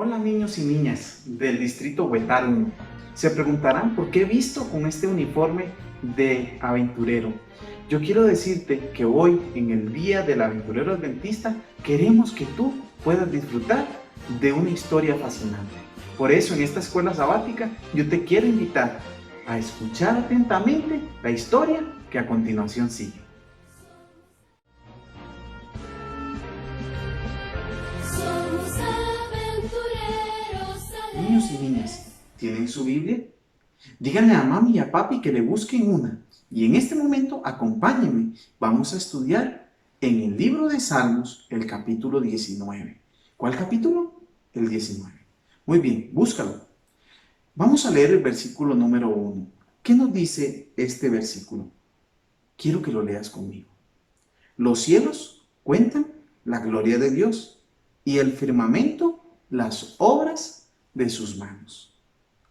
Hola niños y niñas del distrito Huetar 1. Se preguntarán por qué he visto con este uniforme de aventurero. Yo quiero decirte que hoy, en el Día del Aventurero Adventista, queremos que tú puedas disfrutar de una historia fascinante. Por eso, en esta escuela sabática, yo te quiero invitar a escuchar atentamente la historia que a continuación sigue. Niños y niñas, ¿tienen su Biblia? Díganle a mami y a papi que le busquen una. Y en este momento, acompáñenme. Vamos a estudiar en el libro de Salmos, el capítulo 19. ¿Cuál capítulo? El 19. Muy bien, búscalo. Vamos a leer el versículo número 1. ¿Qué nos dice este versículo? Quiero que lo leas conmigo. Los cielos cuentan la gloria de Dios y el firmamento las obras de sus manos.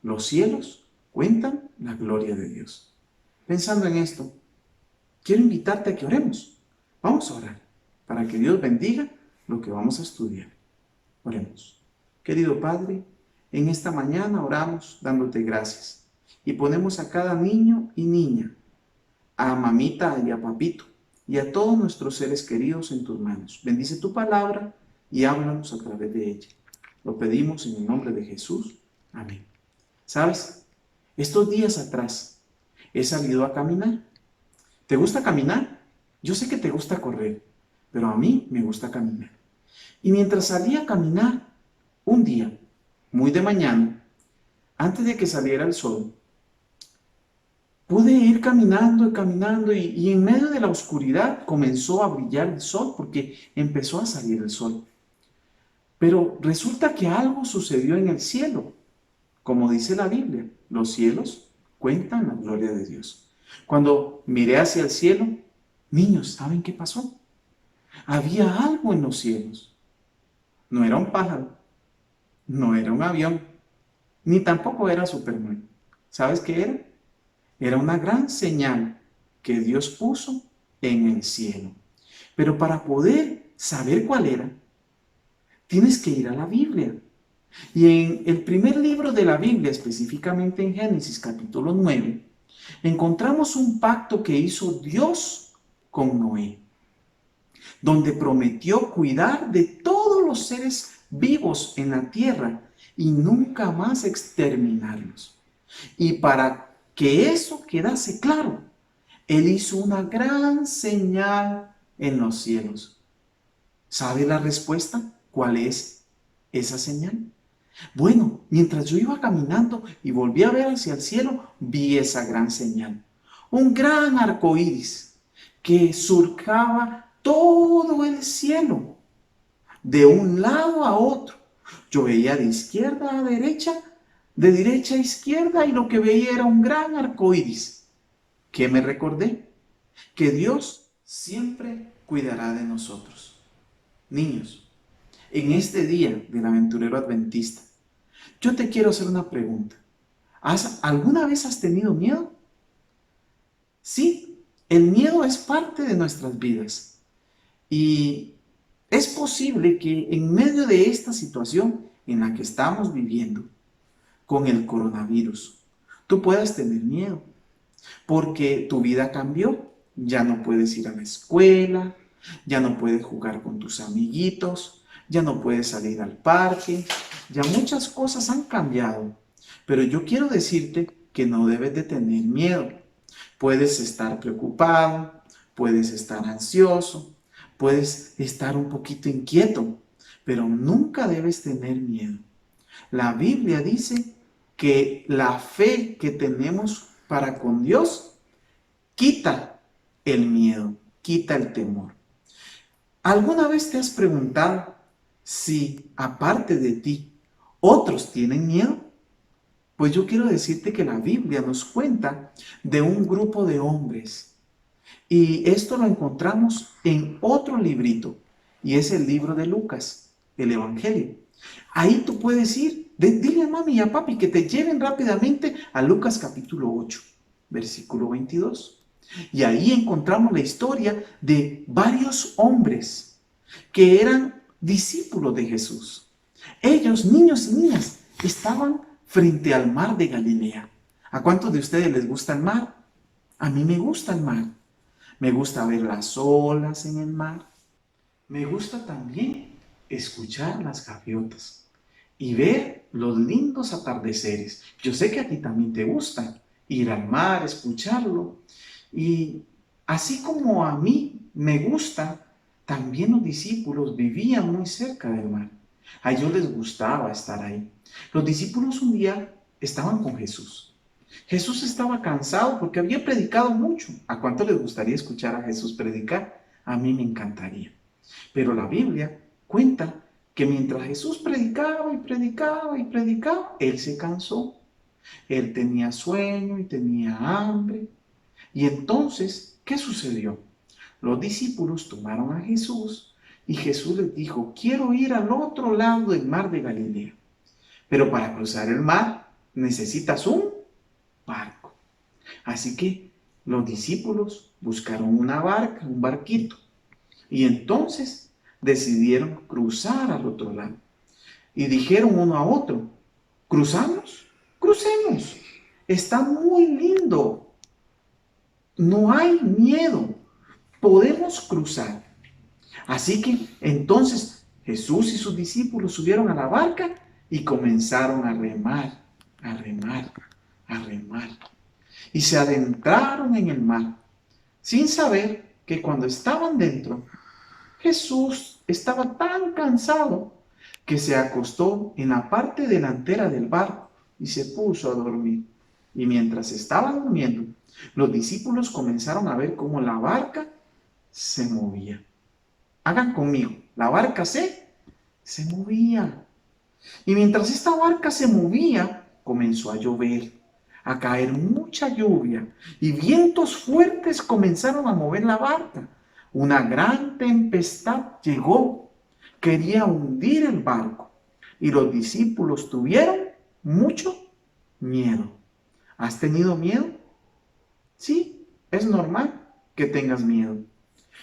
Los cielos cuentan la gloria de Dios. Pensando en esto, quiero invitarte a que oremos. Vamos a orar para que Dios bendiga lo que vamos a estudiar. Oremos. Querido Padre, en esta mañana oramos dándote gracias y ponemos a cada niño y niña, a mamita y a papito y a todos nuestros seres queridos en tus manos. Bendice tu palabra y háblanos a través de ella. Lo pedimos en el nombre de Jesús. Amén. ¿Sabes? Estos días atrás he salido a caminar. ¿Te gusta caminar? Yo sé que te gusta correr, pero a mí me gusta caminar. Y mientras salía a caminar, un día, muy de mañana, antes de que saliera el sol, pude ir caminando y en medio de la oscuridad comenzó a brillar el sol porque empezó a salir el sol. Pero resulta que algo sucedió en el cielo. Como dice la Biblia, los cielos cuentan la gloria de Dios. Cuando miré hacia el cielo, niños, ¿saben qué pasó? Había algo en los cielos. No era un pájaro, no era un avión, ni tampoco era Superman. ¿Sabes qué era? Era una gran señal que Dios puso en el cielo. Pero para poder saber cuál era, tienes que ir a la Biblia. Y en el primer libro de la Biblia, específicamente en Génesis capítulo 9, encontramos un pacto que hizo Dios con Noé, donde prometió cuidar de todos los seres vivos en la tierra y nunca más exterminarlos. Y para que eso quedase claro, Él hizo una gran señal en los cielos. ¿Sabe la respuesta? ¿Cuál es esa señal? Bueno, mientras yo iba caminando y volví a ver hacia el cielo, vi esa gran señal. Un gran arco iris que surcaba todo el cielo, de un lado a otro. Yo veía de izquierda a derecha, de derecha a izquierda, y lo que veía era un gran arco iris. ¿Qué me recordé? Que Dios siempre cuidará de nosotros. Niños, en este día del aventurero adventista, yo te quiero hacer una pregunta. ¿Alguna vez has tenido miedo? Sí, el miedo es parte de nuestras vidas. Y es posible que en medio de esta situación en la que estamos viviendo, con el coronavirus, tú puedas tener miedo, porque tu vida cambió. Ya no puedes ir a la escuela, ya no puedes jugar con tus amiguitos, ya no puedes salir al parque, ya muchas cosas han cambiado. Pero yo quiero decirte que no debes de tener miedo. Puedes estar preocupado, puedes estar ansioso, puedes estar un poquito inquieto, pero nunca debes tener miedo. La Biblia dice que la fe que tenemos para con Dios quita el miedo, quita el temor. ¿Alguna vez te has preguntado si, aparte de ti, otros tienen miedo? Pues yo quiero decirte que la Biblia nos cuenta de un grupo de hombres. Y esto lo encontramos en otro librito, y es el libro de Lucas, el Evangelio. Ahí tú puedes ir, dile a mami y a papi que te lleven rápidamente a Lucas capítulo 8, versículo 22. Y ahí encontramos la historia de varios hombres que eran discípulos de Jesús. Ellos, niños y niñas, estaban frente al mar de Galilea. ¿A cuántos de ustedes les gusta el mar? A mí me gusta el mar. Me gusta ver las olas en el mar. Me gusta también escuchar las gaviotas y ver los lindos atardeceres. Yo sé que a ti también te gusta ir al mar, escucharlo. Y así como a mí me gusta, también los discípulos vivían muy cerca del mar. A ellos les gustaba estar ahí. Los discípulos un día estaban con Jesús. Jesús estaba cansado porque había predicado mucho. ¿A cuánto les gustaría escuchar a Jesús predicar? A mí me encantaría. Pero la Biblia cuenta que mientras Jesús predicaba y predicaba y predicaba, él se cansó. Él tenía sueño y tenía hambre. Y entonces, ¿qué sucedió? Los discípulos tomaron a Jesús y Jesús les dijo, quiero ir al otro lado del mar de Galilea. Pero para cruzar el mar necesitas un barco. Así que los discípulos buscaron una barca, un barquito. Y entonces decidieron cruzar al otro lado. Y dijeron uno a otro, ¿cruzamos? Crucemos. Está muy lindo. No hay miedo. Podemos cruzar. Así que entonces Jesús y sus discípulos subieron a la barca y comenzaron a remar, a remar, a remar. Y se adentraron en el mar, sin saber que cuando estaban dentro, Jesús estaba tan cansado que se acostó en la parte delantera del barco y se puso a dormir. Y mientras estaba durmiendo, los discípulos comenzaron a ver cómo la barca se movía. Hagan conmigo, la barca se movía. Y mientras esta barca se movía, comenzó a llover, a caer mucha lluvia y vientos fuertes comenzaron a mover la barca. Una gran tempestad llegó, quería hundir el barco y los discípulos tuvieron mucho miedo. ¿Has tenido miedo? Sí, es normal que tengas miedo.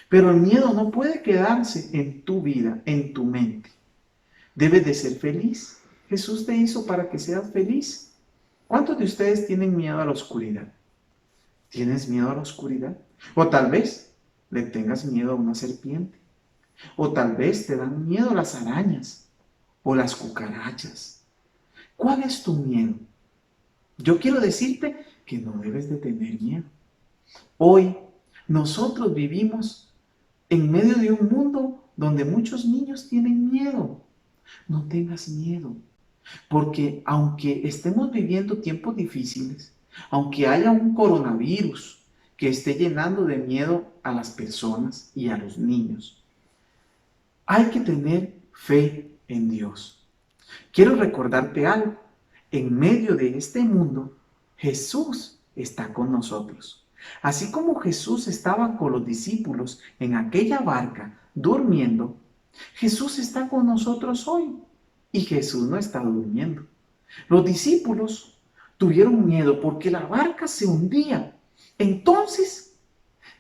Pero el miedo no puede quedarse en tu vida, en tu mente. Debes de ser feliz. Jesús te hizo para que seas feliz. ¿Cuántos de ustedes tienen miedo a la oscuridad? ¿Tienes miedo a la oscuridad? O tal vez le tengas miedo a una serpiente. O tal vez te dan miedo las arañas o las cucarachas. ¿Cuál es tu miedo? Yo quiero decirte que no debes de tener miedo. Hoy nosotros vivimos en medio de un mundo donde muchos niños tienen miedo. No tengas miedo, porque aunque estemos viviendo tiempos difíciles, aunque haya un coronavirus que esté llenando de miedo a las personas y a los niños, hay que tener fe en Dios. Quiero recordarte algo. En medio de este mundo, Jesús está con nosotros. Así como Jesús estaba con los discípulos en aquella barca durmiendo, Jesús está con nosotros hoy y Jesús no está durmiendo. Los discípulos tuvieron miedo porque la barca se hundía. Entonces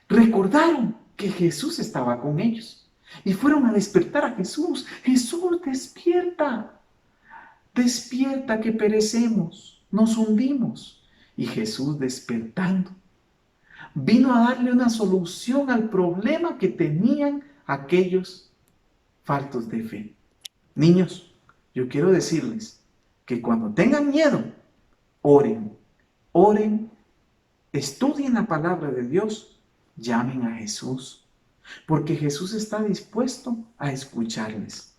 recordaron que Jesús estaba con ellos y fueron a despertar a Jesús. Jesús, despierta. Despierta que perecemos, nos hundimos. Y Jesús despertando, vino a darle una solución al problema que tenían aquellos faltos de fe. Niños, yo quiero decirles que cuando tengan miedo, oren, oren, estudien la palabra de Dios, llamen a Jesús, porque Jesús está dispuesto a escucharles.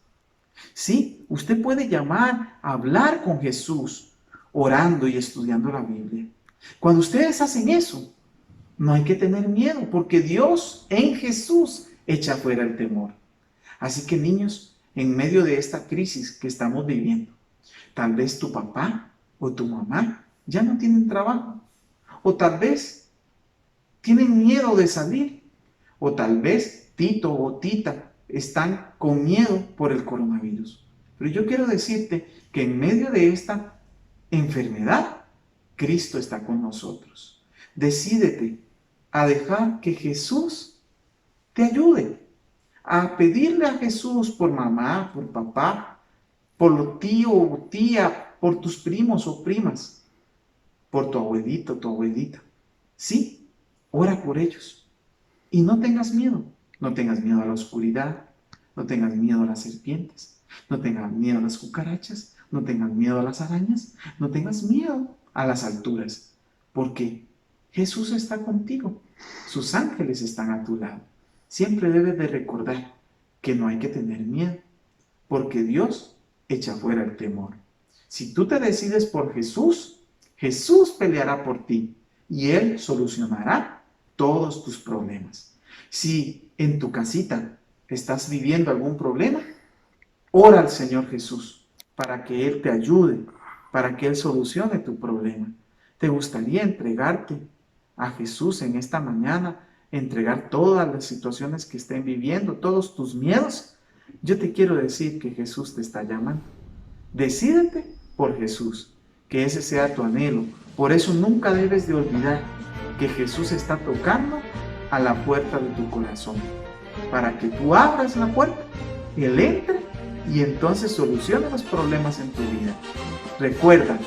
Sí, usted puede llamar, hablar con Jesús, orando y estudiando la Biblia. Cuando ustedes hacen eso, no hay que tener miedo, porque Dios en Jesús echa fuera el temor. Así que niños, en medio de esta crisis que estamos viviendo, tal vez tu papá o tu mamá ya no tienen trabajo, o tal vez tienen miedo de salir, o tal vez Tito o Tita están con miedo por el coronavirus. Pero yo quiero decirte que en medio de esta enfermedad, Cristo está con nosotros. Decídete a dejar que Jesús te ayude, a pedirle a Jesús por mamá, por papá, por los tío o tía, por tus primos o primas, por tu abuelito o tu abuelita. Sí, ora por ellos. Y no tengas miedo. No tengas miedo a la oscuridad. No tengas miedo a las serpientes. No tengas miedo a las cucarachas. No tengas miedo a las arañas. No tengas miedo a las alturas. Porque Jesús está contigo. Sus ángeles están a tu lado. Siempre debes de recordar que no hay que tener miedo. Porque Dios echa fuera el temor. Si tú te decides por Jesús, Jesús peleará por ti y Él solucionará todos tus problemas. Si en tu casita estás viviendo algún problema, ora al Señor Jesús para que Él te ayude, para que Él solucione tu problema. ¿Te gustaría entregarte a Jesús en esta mañana, entregar todas las situaciones que estén viviendo, todos tus miedos? Yo te quiero decir que Jesús te está llamando. Decídete por Jesús, que ese sea tu anhelo. Por eso nunca debes de olvidar que Jesús está tocando a la puerta de tu corazón, para que tú abras la puerta, Él entre y entonces solucione los problemas en tu vida. Recuerda